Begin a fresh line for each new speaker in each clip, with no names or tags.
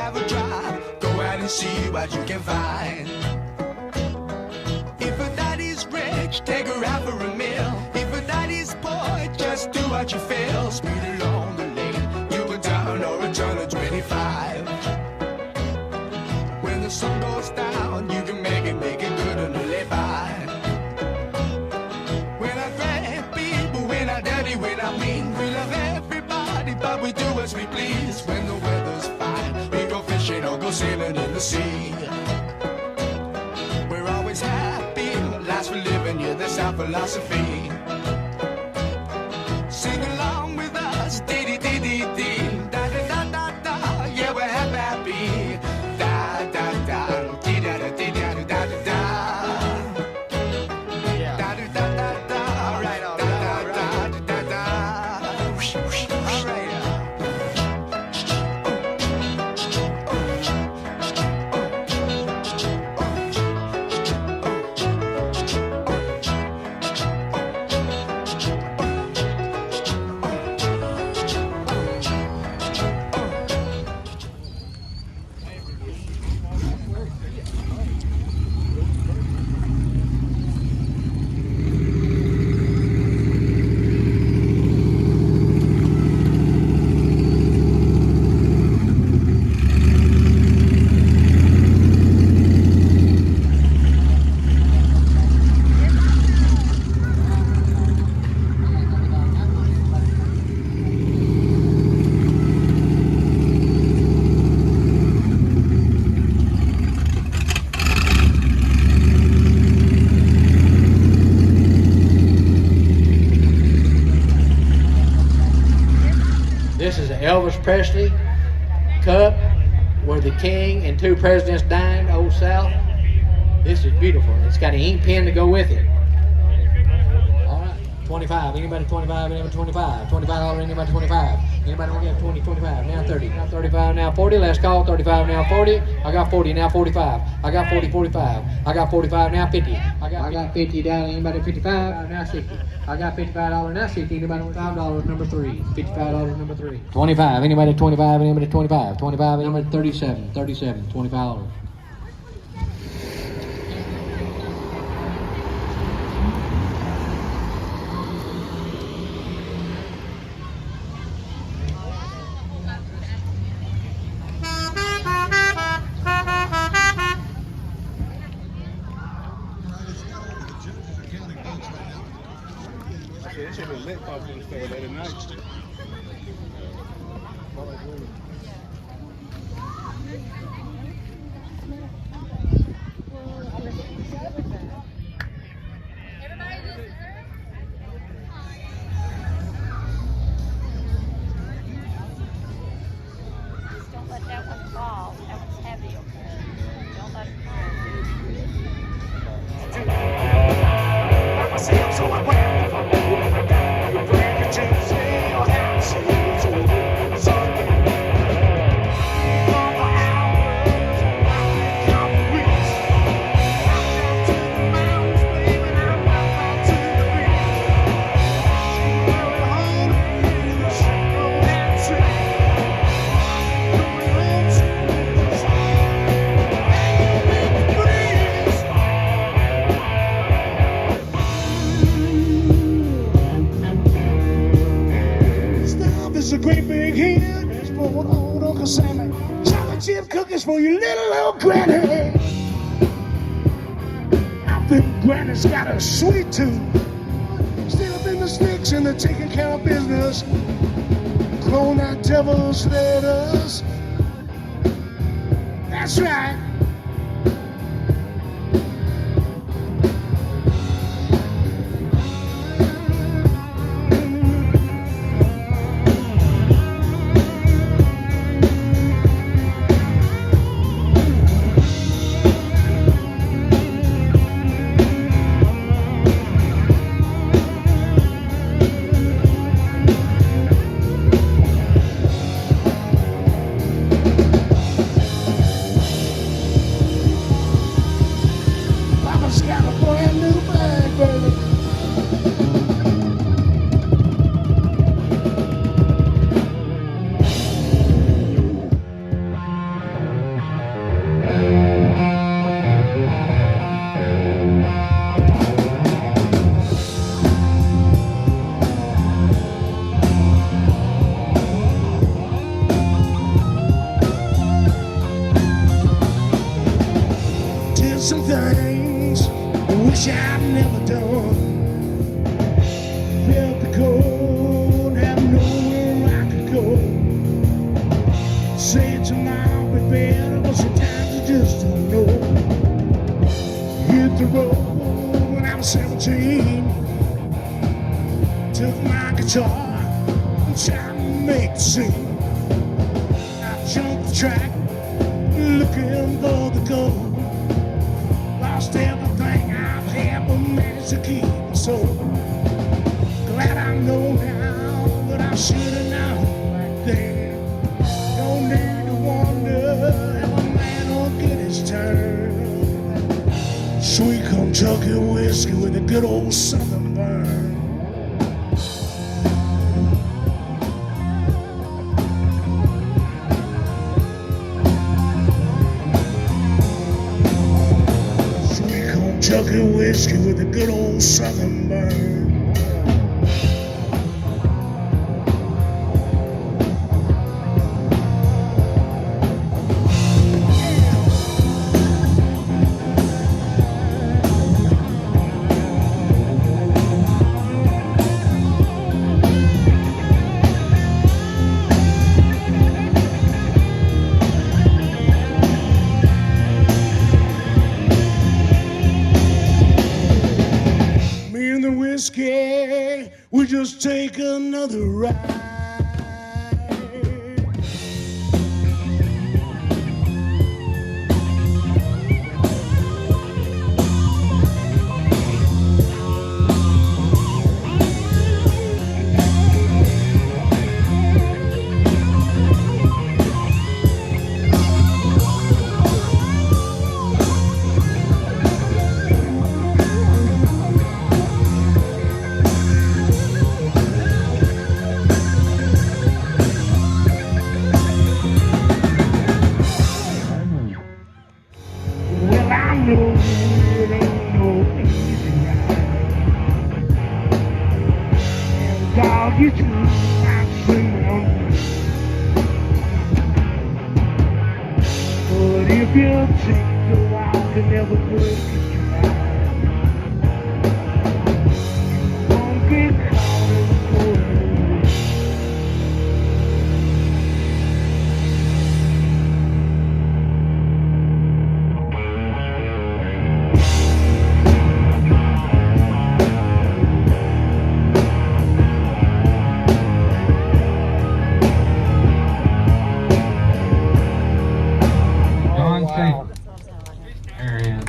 have a drive, go out and see what you can find. If a daddy's rich, take her out for a meal. If a daddy's poor, just do what you feel. Speed along the lane, you go down or a turn of 25. When the sun goes down, you can make it good and live by. When I grab people, when I dirty, when I mean, we love everybody, but we do as we please. When the weather's fine, we go fishing or go sailing in the sea. We're always happy, life's for living, yeah, that's our philosophy. Sing along with us, dee-dee-dee-dee-dee, da-da-da-da-da, yeah, we're happy, da-da-da, dee-da-da-dee-da-da-da-da.
This is the Elvis Presley Cup where the king and two presidents dined, Old South. This is beautiful. It's got an ink pen to go with it. All right, 25. Anybody 25? Anybody 25? $25. Anybody 25? Anybody want to get 20? 25. Now 30. Now 35. Now 40. Last call. 35. Now 40. I got 40. Now 45. I got 40. 45. I got 45. Now 50. I got 50 down. Anybody 55? Now 60. I got $55 now 60. Anybody want $5? Number 3. $55 number 3. 25. Anybody 25? Anybody 25? 25. Anybody 37. 37. $25.
It should have lit off in the store that night.
Don't let that one fall. That one's heavy, okay? Don't let it
a great big hill, it's for old Uncle Sammy. Chocolate chip cookies for your little old granny. I think Granny's got a sweet tooth. Still up in the sticks and they're taking care of business. Clone that devil's lettuce. That's right. some things I wish I'd never done. Felt the cold, have nowhere I could go. Said tomorrow would be better, but sometimes you just don't know. Hit the road when I was 17. Took my guitar and tried to make the scene. I jumped the track looking for the gold. Lost everything I've had but managed to keep my soul. Glad I know now what I should have known back then. No need to wonder if a man will get his turn. Sweet Kentucky whiskey with a good old southern burn. Kentucky whiskey with a good old southern burn. Whiskey, we just take another ride. Dog, you too, I'm freedom. But if you take the walk and never break it down, you won't get caught in the cold.
There he is.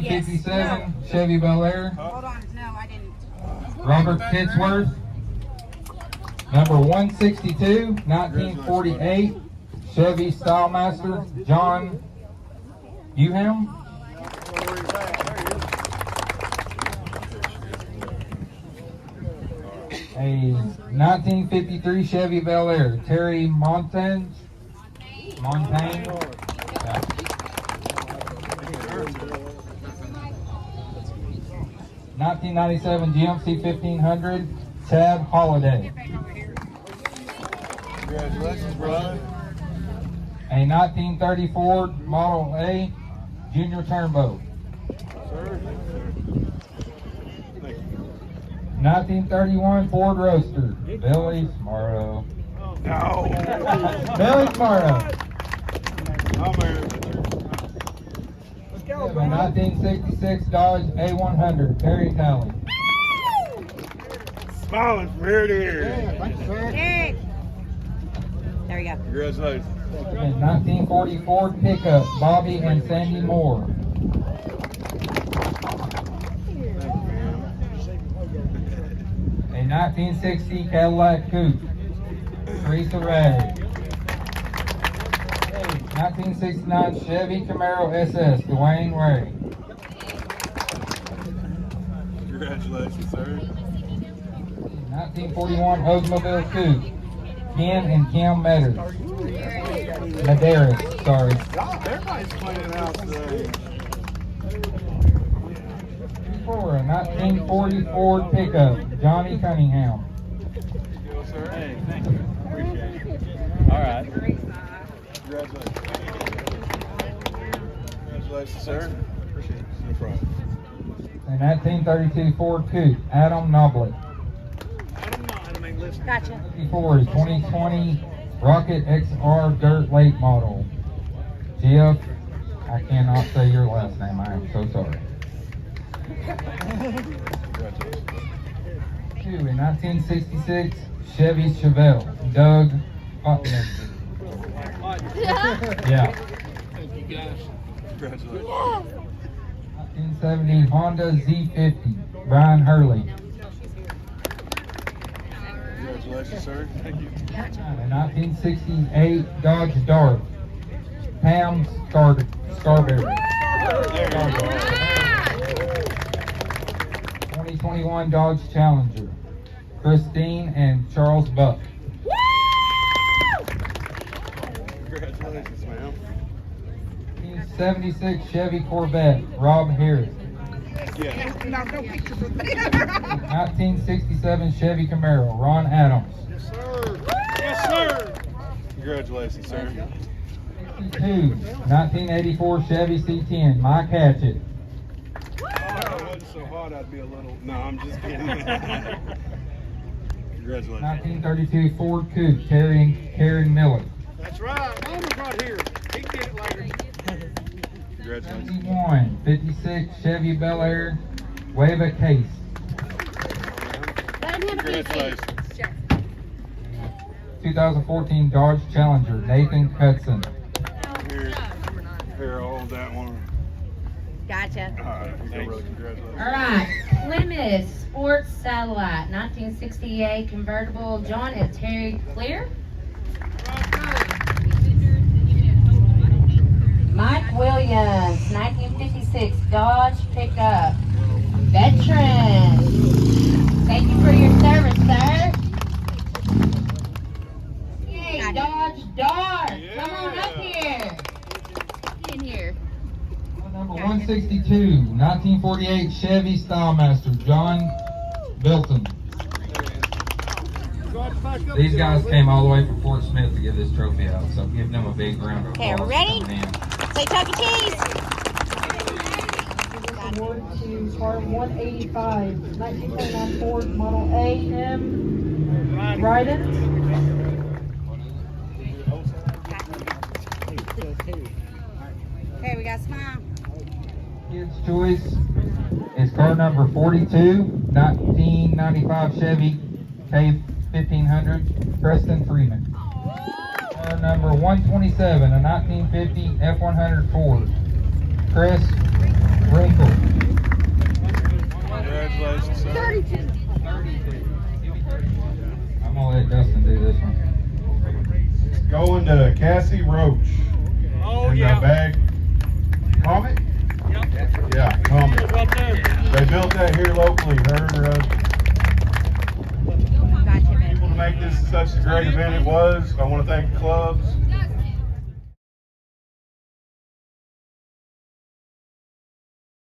'57 Chevy Bel Air.
Hold on, no, I didn't.
Robert Pittsworth. Number 162, 1948 Chevy Stylemaster John Uham. A 1953 Chevy Bel Air, Terry Montaigne. 1997 GMC 1500, Chad Holiday.
Congratulations, brother.
A 1930 Ford Model A, Junior Turnbow. 1931 Ford Roadster, Billy Smarto.
No.
Billy Smarto.
Oh, man.
A 1966 Dodge A100, Terry Talley.
Smiling from ear to ear.
Hey. There we go.
Congratulations.
A 1944 pickup, Bobby and Sandy Moore. A 1960 Cadillac Coupe, Teresa Ray. 1969 Chevy Camaro SS, Dwayne Ray.
Congratulations, sir.
1941 Oldsmobile Coupe, Ken and Kim Medeiros, sorry.
Everybody's playing out today.
For a 1940 Ford pickup, Johnny Cunningham.
Yo, sir. Hey, thank you. All right. Congratulations, sir. Appreciate it. No problem.
A 1932 Ford Coupe, Adam Noblet.
Gotcha.
54 is 2020 Rocket XR Dirt Late model. Jeff, I cannot say your last name. I am so sorry. 2 in 1966 Chevy Chevelle, Doug Hotman. Yeah.
Thank you, guys. Congratulations.
1970 Honda Z50, Brian Hurley.
Congratulations, sir. Thank you.
A 1968 Dodge Dart, Pam Scarberry. 2021 Dodge Challenger, Christine and Charles Buck.
Congratulations, ma'am.
76 Chevy Corvette, Rob Harris.
Yeah.
1967 Chevy Camaro, Ron Adams.
Yes, sir. Yes, sir. Congratulations, sir.
62 1984 Chevy C10, Mike Hatchett.
If it wasn't so hot, I'd be a little. No, I'm just kidding. Congratulations.
1932 Ford Coupe, Karen Miller.
That's right. Mama's right here. He can get it later. Congratulations.
71 56 Chevy Bel Air, Wava Case.
Congratulations.
2014 Dodge Challenger, Nathan Hudson.
Here, I'll hold that one.
Gotcha.
All right. Congratulations.
All right, Plymouth Sports Satellite, 1968 convertible, John and Terry Clear. Mike Williams, 1956 Dodge pickup, veteran. Thank you for your service, sir. Yay, Dodge Dart. Come on up here. Get in here.
Number 162 1948 Chevy Stylemaster, John Bilton. These guys came all the way from Fort Smith to get this trophy out, so give them a big round of applause.
Okay, ready?
for coming in.
Say Chuck E. Cheese.
Award to car 185, 1929 Ford Model AM Ride-In.
Okay, we got smile.
Kids' choice is car number 42, 1995 Chevy K1500, Preston Freeman. Car number 127, a 1950 F100 Ford, Chris Wrinkle.
Congratulations, sir.
32.
I'm gonna let Dustin do this one.
Going to Cassie Roach.
Oh,
in
yeah.
the bag. Comet?
Yep.
Yeah, Comet.
Right there.
They built that here locally, her and her husband.
Gotcha, baby.
To make this such a great event it was, I want to thank the clubs,